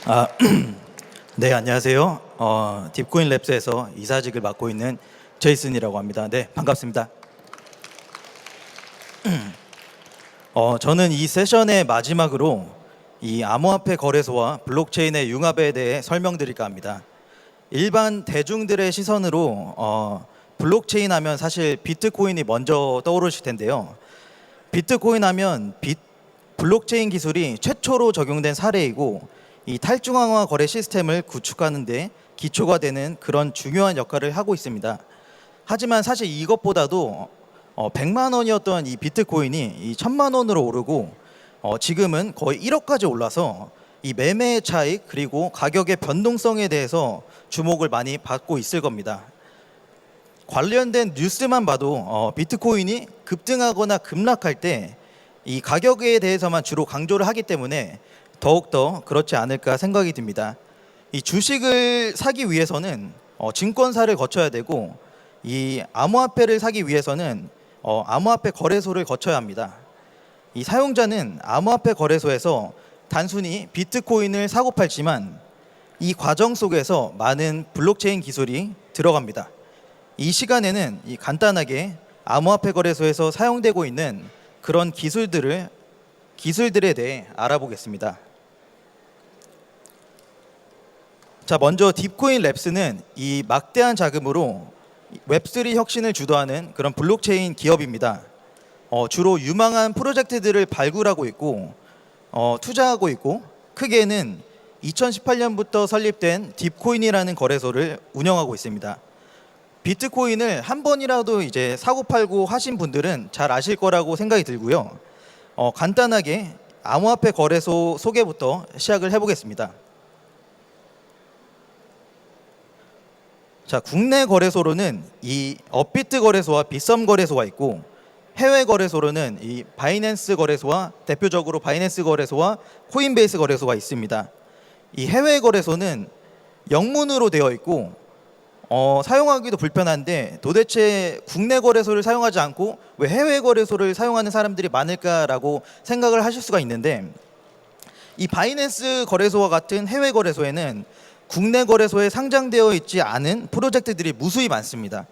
아, 네, 안녕하세요. 딥코인 랩스에서 이사직을 맡고 있는 제이슨이라고 합니다. 네, 반갑습니다. 저는 이 세션의 마지막으로 이 암호화폐 거래소와 블록체인의 융합에 대해 설명드릴까 합니다. 일반 대중들의 시선으로 블록체인 하면 사실 비트코인이 먼저 떠오르실 텐데요. 비트코인 하면 블록체인 기술이 최초로 적용된 사례이고 이 탈중앙화 거래 시스템을 구축하는 데 기초가 되는 그런 중요한 역할을 하고 있습니다. 하지만 사실 이것보다도 100만 원이었던 이 비트코인이 이 1000만 원으로 오르고 지금은 거의 1억까지 올라서 이 매매의 차익 그리고 가격의 변동성에 대해서 주목을 많이 받고 있을 겁니다. 관련된 뉴스만 봐도 비트코인이 급등하거나 급락할 때 이 가격에 대해서만 주로 강조를 하기 때문에 더욱더 그렇지 않을까 생각이 듭니다. 이 주식을 사기 위해서는 증권사를 거쳐야 되고 이 암호화폐를 사기 위해서는 암호화폐 거래소를 거쳐야 합니다. 이 사용자는 암호화폐 거래소에서 단순히 비트코인을 사고 팔지만 이 과정 속에서 많은 블록체인 기술이 들어갑니다. 이 시간에는 간단하게 암호화폐 거래소에서 사용되고 있는 그런 기술들에 대해 알아보겠습니다. 자, 먼저 딥코인 랩스는 이 막대한 자금으로 웹3 혁신을 주도하는 그런 블록체인 기업입니다. 주로 유망한 프로젝트들을 발굴하고 있고 투자하고 있고 크게는 2018년부터 설립된 딥코인이라는 거래소를 운영하고 있습니다. 비트코인을 한 번이라도 이제 사고 팔고 하신 분들은 잘 아실 거라고 생각이 들고요. 간단하게 암호화폐 거래소 소개부터 시작을 해보겠습니다. 자, 국내 거래소로는 이 업비트 거래소와 빗썸 거래소가 있고 해외 거래소로는 이 바이낸스 거래소와 대표적으로 바이낸스 거래소와 코인베이스 거래소가 있습니다. 이 해외 거래소는 영문으로 되어 있고 사용하기도 불편한데 도대체 국내 거래소를 사용하지 않고 왜 해외 거래소를 사용하는 사람들이 많을까라고 생각을 하실 수가 있는데 이 바이낸스 거래소와 같은 해외 거래소에는 국내 거래소에 상장되어 있지 않은 프로젝트들이 무수히 많습니다.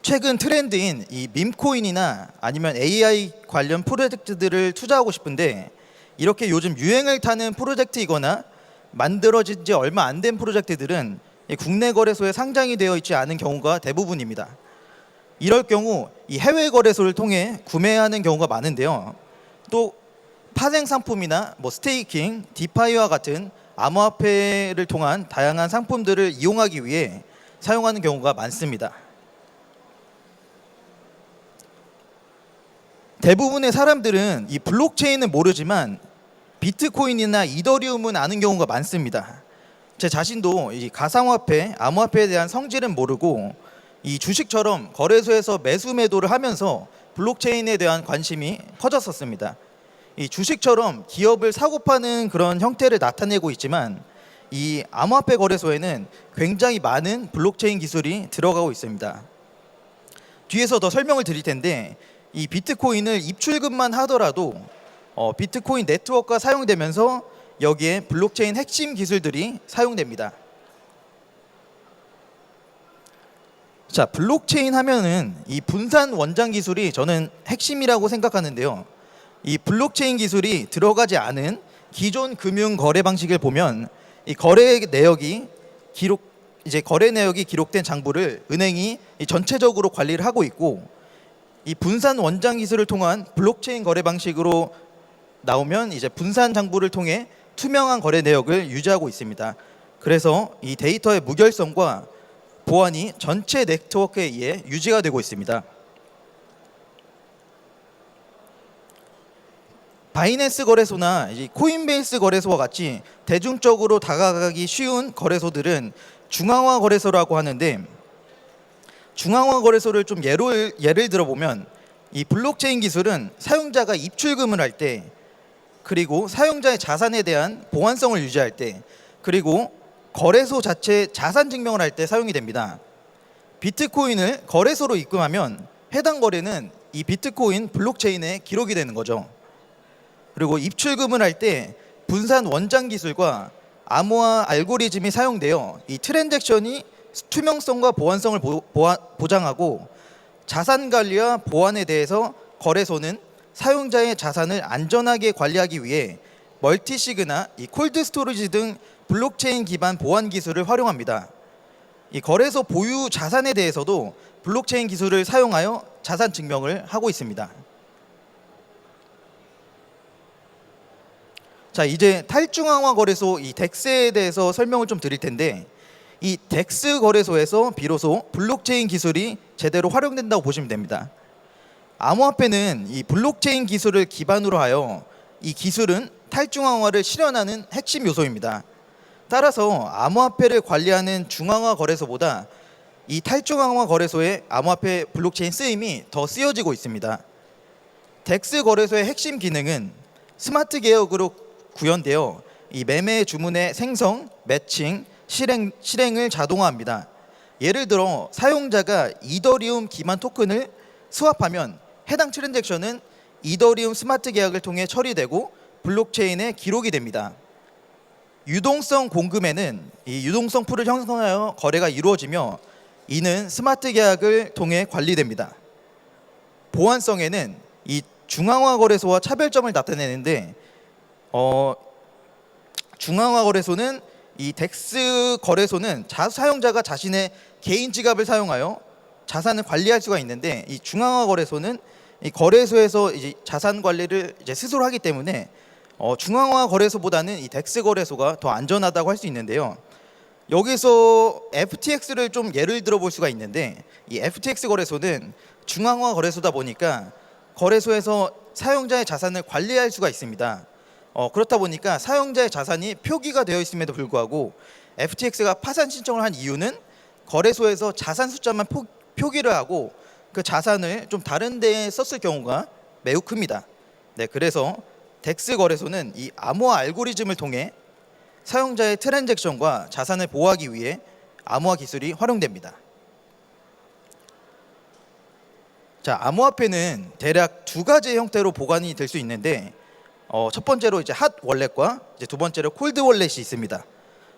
최근 트렌드인 이 밈코인이나 아니면 AI 관련 프로젝트들을 투자하고 싶은데 이렇게 요즘 유행을 타는 프로젝트이거나 만들어진 지 얼마 안 된 프로젝트들은 국내 거래소에 상장이 되어 있지 않은 경우가 대부분입니다. 이럴 경우 이 해외 거래소를 통해 구매하는 경우가 많은데요. 또 파생 상품이나 스테이킹, 디파이와 같은 암호화폐를 통한 다양한 상품들을 이용하기 위해 사용하는 경우가 많습니다. 대부분의 사람들은 이 블록체인은 모르지만 비트코인이나 이더리움은 아는 경우가 많습니다. 제 자신도 이 가상화폐, 암호화폐에 대한 성질은 모르고 이 주식처럼 거래소에서 매수 매도를 하면서 블록체인에 대한 관심이 커졌었습니다. 이 주식처럼 기업을 사고 파는 그런 형태를 나타내고 있지만 이 암호화폐 거래소에는 굉장히 많은 블록체인 기술이 들어가고 있습니다. 뒤에서 더 설명을 드릴 텐데 이 비트코인을 입출금만 하더라도 비트코인 네트워크가 사용되면서 여기에 블록체인 핵심 기술들이 사용됩니다. 자, 블록체인 하면은 이 분산 원장 기술이 저는 핵심이라고 생각하는데요. 이 블록체인 기술이 들어가지 않은 기존 금융 거래 방식을 보면 이 거래 내역이 기록된 장부를 은행이 전체적으로 관리를 하고 있고 이 분산 원장 기술을 통한 블록체인 거래 방식으로 나오면 이제 분산 장부를 통해 투명한 거래 내역을 유지하고 있습니다. 그래서 이 데이터의 무결성과 보안이 전체 네트워크에 의해 유지가 되고 있습니다. 바이낸스 거래소나 코인베이스 거래소와 같이 대중적으로 다가가기 쉬운 거래소들은 중앙화 거래소라고 하는데 중앙화 거래소를 좀 예를 들어보면 이 블록체인 기술은 사용자가 입출금을 할 때 그리고 사용자의 자산에 대한 보안성을 유지할 때 그리고 거래소 자체 자산 증명을 할 때 사용이 됩니다. 비트코인을 거래소로 입금하면 해당 거래는 이 비트코인 블록체인에 기록이 되는 거죠. 그리고 입출금을 할 때 분산 원장 기술과 암호화 알고리즘이 사용되어 이 트랜잭션이 투명성과 보안성을 보장하고 자산 관리와 보안에 대해서 거래소는 사용자의 자산을 안전하게 관리하기 위해 멀티시그나 이 콜드 스토리지 등 블록체인 기반 보안 기술을 활용합니다. 이 거래소 보유 자산에 대해서도 블록체인 기술을 사용하여 자산 증명을 하고 있습니다. 자, 이제 탈중앙화 거래소 이 덱스에 대해서 설명을 좀 드릴 텐데, 이 덱스 거래소에서 비로소 블록체인 기술이 제대로 활용된다고 보시면 됩니다. 암호화폐는 이 블록체인 기술을 기반으로 하여 이 기술은 탈중앙화를 실현하는 핵심 요소입니다. 따라서 암호화폐를 관리하는 중앙화 거래소보다 이 탈중앙화 거래소의 암호화폐 블록체인 쓰임이 더 쓰여지고 있습니다. 덱스 거래소의 핵심 기능은 스마트 계약으로 구현되어 이 매매 주문의 생성, 매칭, 실행을 자동화합니다. 예를 들어 사용자가 이더리움 기반 토큰을 스왑하면 해당 트랜잭션은 이더리움 스마트 계약을 통해 처리되고 블록체인에 기록이 됩니다. 유동성 공금에는 이 유동성 풀을 형성하여 거래가 이루어지며 이는 스마트 계약을 통해 관리됩니다. 보안성에는 이 중앙화 거래소와 차별점을 나타내는데 중앙화 거래소는 이 덱스 거래소는 사용자가 자신의 개인 지갑을 사용하여 자산을 관리할 수가 있는데, 이 중앙화 거래소는 이 거래소에서 이제 자산 관리를 이제 스스로 하기 때문에 중앙화 거래소보다는 이 덱스 거래소가 더 안전하다고 할 수 있는데요. 여기서 FTX를 좀 예를 들어 볼 수가 있는데, 이 FTX 거래소는 중앙화 거래소다 보니까 거래소에서 사용자의 자산을 관리할 수가 있습니다. 그렇다 보니까 사용자의 자산이 표기가 되어 있음에도 불구하고 FTX가 파산 신청을 한 이유는 거래소에서 자산 숫자만 표기를 하고 그 자산을 좀 다른 데에 썼을 경우가 매우 큽니다. 네, 그래서 덱스 거래소는 이 암호화 알고리즘을 통해 사용자의 트랜잭션과 자산을 보호하기 위해 암호화 기술이 활용됩니다. 자, 암호화폐는 대략 두 가지의 형태로 보관이 될 수 있는데, 첫 번째로 이제 핫 월렛과 이제 두 번째로 콜드 월렛이 있습니다.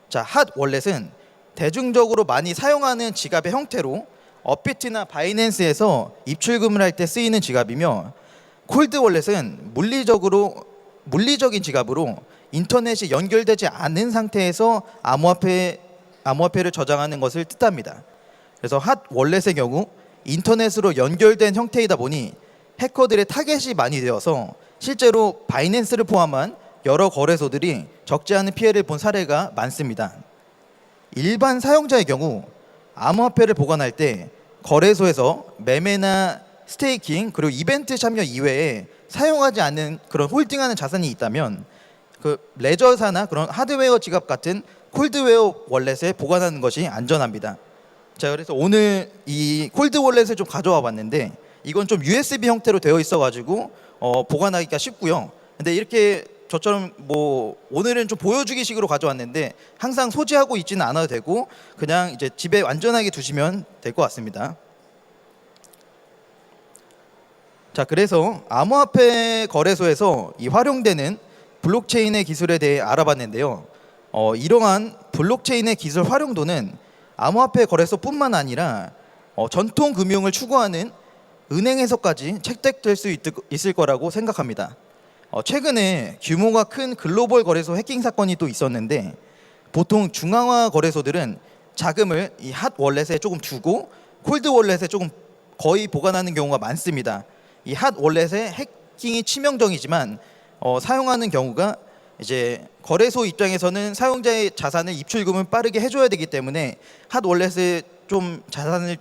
자, 핫 월렛은 대중적으로 많이 사용하는 지갑의 형태로 업비트나 바이낸스에서 입출금을 할 때 쓰이는 지갑이며, 콜드 월렛은 물리적인 지갑으로 인터넷이 연결되지 않은 상태에서 암호화폐를 저장하는 것을 뜻합니다. 그래서 핫 월렛의 경우 인터넷으로 연결된 형태이다 보니 해커들의 타겟이 많이 되어서 실제로 바이낸스를 포함한 여러 거래소들이 적지 않은 피해를 본 사례가 많습니다. 일반 사용자의 경우 암호화폐를 보관할 때 거래소에서 매매나 스테이킹 그리고 이벤트 참여 이외에 사용하지 않는 그런 홀딩하는 자산이 있다면 그 레저사나 그런 하드웨어 지갑 같은 콜드웨어 월렛에 보관하는 것이 안전합니다. 자, 그래서 오늘 이 콜드 월렛을 좀 가져와 봤는데, 이건 좀 USB 형태로 되어 있어가지고 보관하기가 쉽고요. 근데 이렇게 저처럼 뭐 오늘은 좀 보여주기식으로 가져왔는데 항상 소지하고 있지는 않아도 되고 그냥 이제 집에 안전하게 두시면 될 것 같습니다. 자, 그래서 암호화폐 거래소에서 이 활용되는 블록체인의 기술에 대해 알아봤는데요. 이러한 블록체인의 기술 활용도는 암호화폐 거래소뿐만 아니라 전통 금융을 추구하는 은행에서까지 채택될 수 있을 거라고 생각합니다. 최근에 규모가 큰 글로벌 거래소 해킹 사건이 또 있었는데, 보통 중앙화 거래소들은 자금을 이 핫 월렛에 조금 두고 콜드 월렛에 조금 거의 보관하는 경우가 많습니다. 이 핫 월렛의 해킹이 치명적이지만 사용하는 경우가 이제 거래소 입장에서는 사용자의 자산을 입출금을 빠르게 해줘야 되기 때문에 핫 월렛에 좀 자산을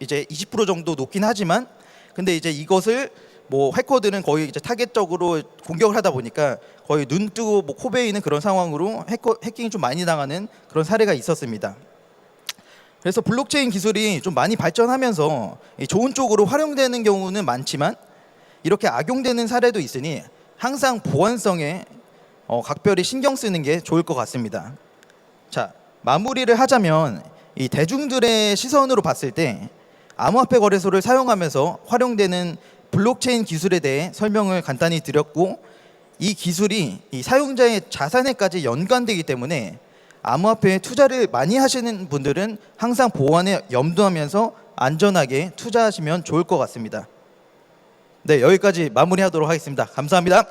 이제 20% 정도 놓긴 하지만, 근데 이제 이것을 뭐 해커들은 거의 이제 타겟적으로 공격을 하다 보니까 거의 눈 뜨고 뭐 코 베이는 그런 상황으로 해킹이 좀 많이 당하는 그런 사례가 있었습니다. 그래서 블록체인 기술이 좀 많이 발전하면서 좋은 쪽으로 활용되는 경우는 많지만 이렇게 악용되는 사례도 있으니 항상 보안성에 각별히 신경 쓰는 게 좋을 것 같습니다. 자, 마무리를 하자면 이 대중들의 시선으로 봤을 때 암호화폐 거래소를 사용하면서 활용되는 블록체인 기술에 대해 설명을 간단히 드렸고, 이 기술이 이 사용자의 자산에까지 연관되기 때문에 암호화폐에 투자를 많이 하시는 분들은 항상 보안에 염두하면서 안전하게 투자하시면 좋을 것 같습니다. 네, 여기까지 마무리하도록 하겠습니다. 감사합니다.